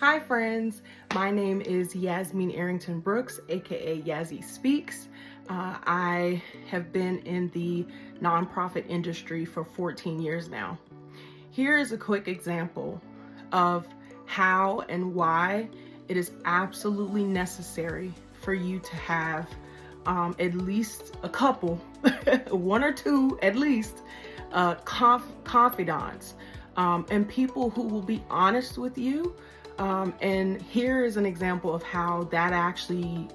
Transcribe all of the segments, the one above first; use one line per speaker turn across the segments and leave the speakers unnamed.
Hi friends, my name is Yasmin Arrington Brooks, aka Yazzie Speaks. I have been in the nonprofit industry for 14 years now. Here is a quick example of how and why it is absolutely necessary for you to have at least a couple, one or two at least, confidants and people who will be honest with you. And here is an example of how that actually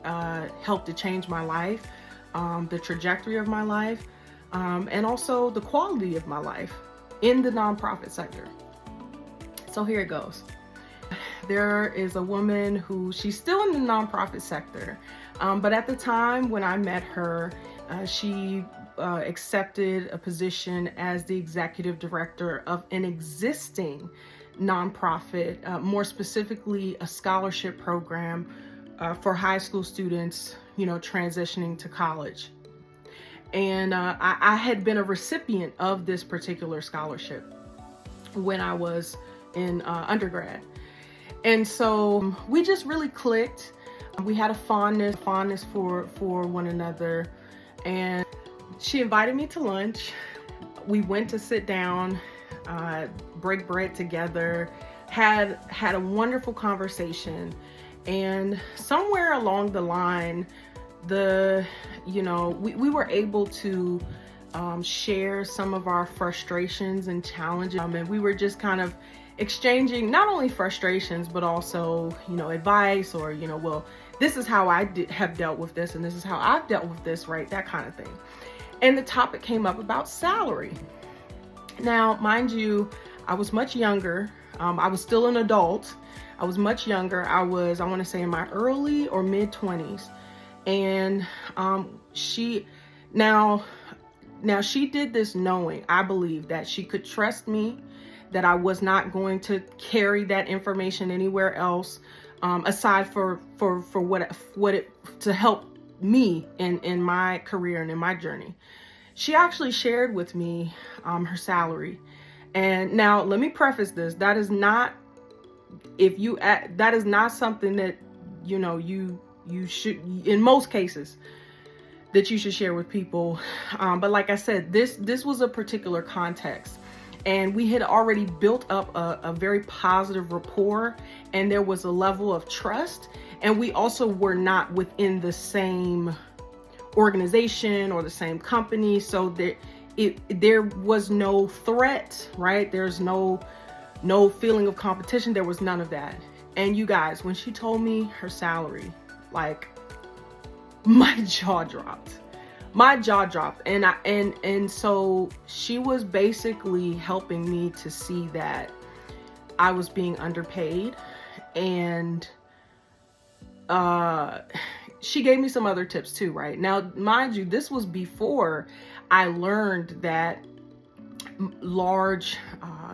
helped to change my life, the trajectory of my life, and also the quality of my life in the nonprofit sector. So here it goes. There is a woman who, she's still in the nonprofit sector, but at the time when I met her, she accepted a position as the executive director of an existing nonprofit, more specifically a scholarship program for high school students, transitioning to college. And I had been a recipient of this particular scholarship when I was in undergrad. And so we just really clicked. We had a fondness for one another. And she invited me to lunch. We went to sit down, break bread together, had a wonderful conversation. And somewhere along the line, we were able to share some of our frustrations and challenges. And we were just kind of exchanging not only frustrations, but also, advice, or, well, this is how I have dealt with this, and this is how I've dealt with this, right? That kind of thing. And the topic came up about salary. Now, mind you, I was much younger. I was still an adult. I was much younger. I want to say in my early or mid 20s. And she did this knowing, I believe, that she could trust me, that I was not going to carry that information anywhere else, aside for what it to help me in my career and in my journey. She actually shared with me her salary. And now let me preface this: that is not something that you should, in most cases, that you should share with people. But like I said, this was a particular context. And we had already built up a very positive rapport, and there was a level of trust. And we also were not within the same organization or the same company. So there was no threat, right? There's no feeling of competition. There was none of that. And you guys, when she told me her salary, like, my jaw dropped. And so she was basically helping me to see that I was being underpaid. And she gave me some other tips too, right? Now, mind you, this was before I learned that large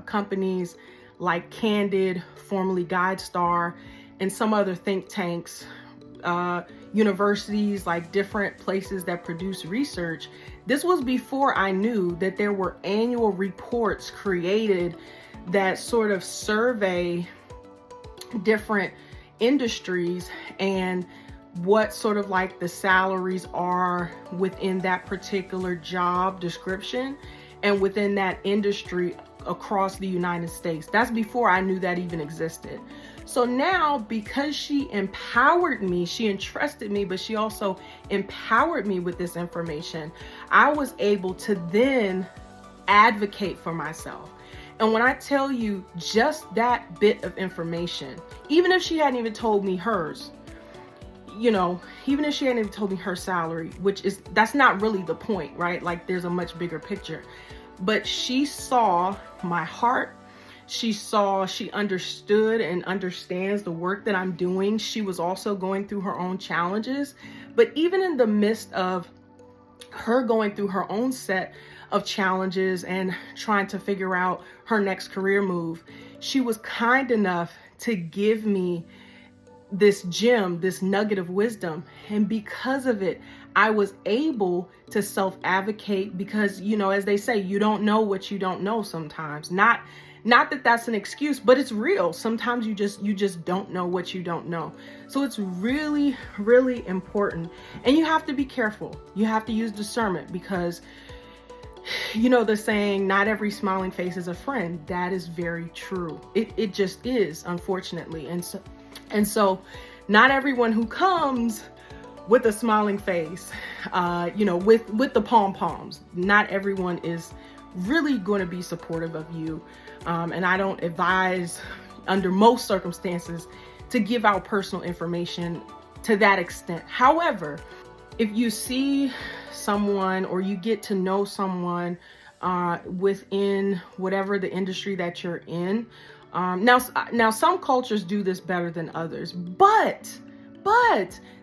companies like Candid, formerly GuideStar, and some other think tanks, universities, like different places that produce research. This was before I knew that there were annual reports created that sort of survey different industries and what sort of like the salaries are within that particular job description and within that industry across the United States. That's before I knew that even existed. So now, because she empowered me, she entrusted me, but she also empowered me with this information, I was able to then advocate for myself. And when I tell you just that bit of information, even if she hadn't even told me hers, even if she hadn't even told me her salary, that's not really the point, right? Like, there's a much bigger picture. But she saw my heart. She understood and understands the work that I'm doing. She was also going through her own challenges. But even in the midst of her going through her own set of challenges and trying to figure out her next career move, she was kind enough to give me this gem, this nugget of wisdom. And because of it, I was able to self-advocate because, as they say, you don't know what you don't know sometimes. Not Not that that's an excuse, but it's real. Sometimes you just don't know what you don't know. So it's really, really important. And you have to be careful. You have to use discernment, because you know the saying, not every smiling face is a friend. That is very true. It just is, unfortunately. And so not everyone who comes with a smiling face, with the pom-poms, not everyone is really going to be supportive of you. And I don't advise, under most circumstances, to give out personal information to that extent. However, if you see someone, or you get to know someone within whatever the industry that you're in, now some cultures do this better than others, but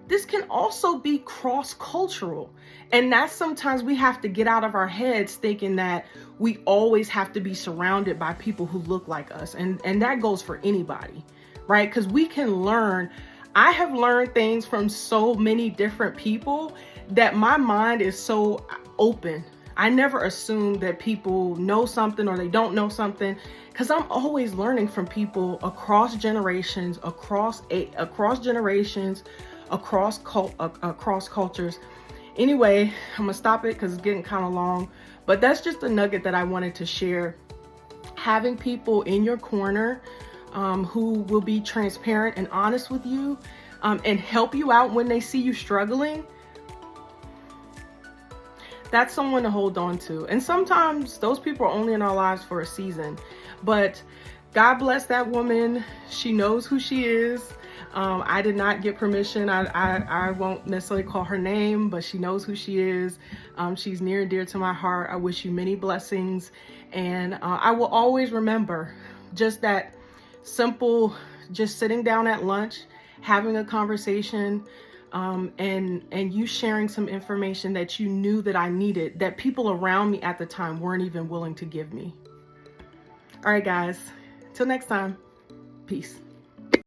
this can also be cross-cultural. And that's sometimes we have to get out of our heads thinking that we always have to be surrounded by people who look like us. And that goes for anybody, right? Because we can learn. I have learned things from so many different people that my mind is so open. I never assume that people know something or they don't know something, because I'm always learning from people across generations, across cultures. Anyway, I'm gonna stop it because it's getting kind of long, but that's just a nugget that I wanted to share. Having people in your corner who will be transparent and honest with you, and help you out when they see you struggling, that's someone to hold on to. And sometimes those people are only in our lives for a season, but God bless that woman. She knows who she is. I did not get permission. I won't necessarily call her name, but she knows who she is. She's near and dear to my heart. I wish you many blessings. And I will always remember just that simple, just sitting down at lunch, having a conversation, and you sharing some information that you knew that I needed, that people around me at the time weren't even willing to give me. All right, guys, till next time, peace.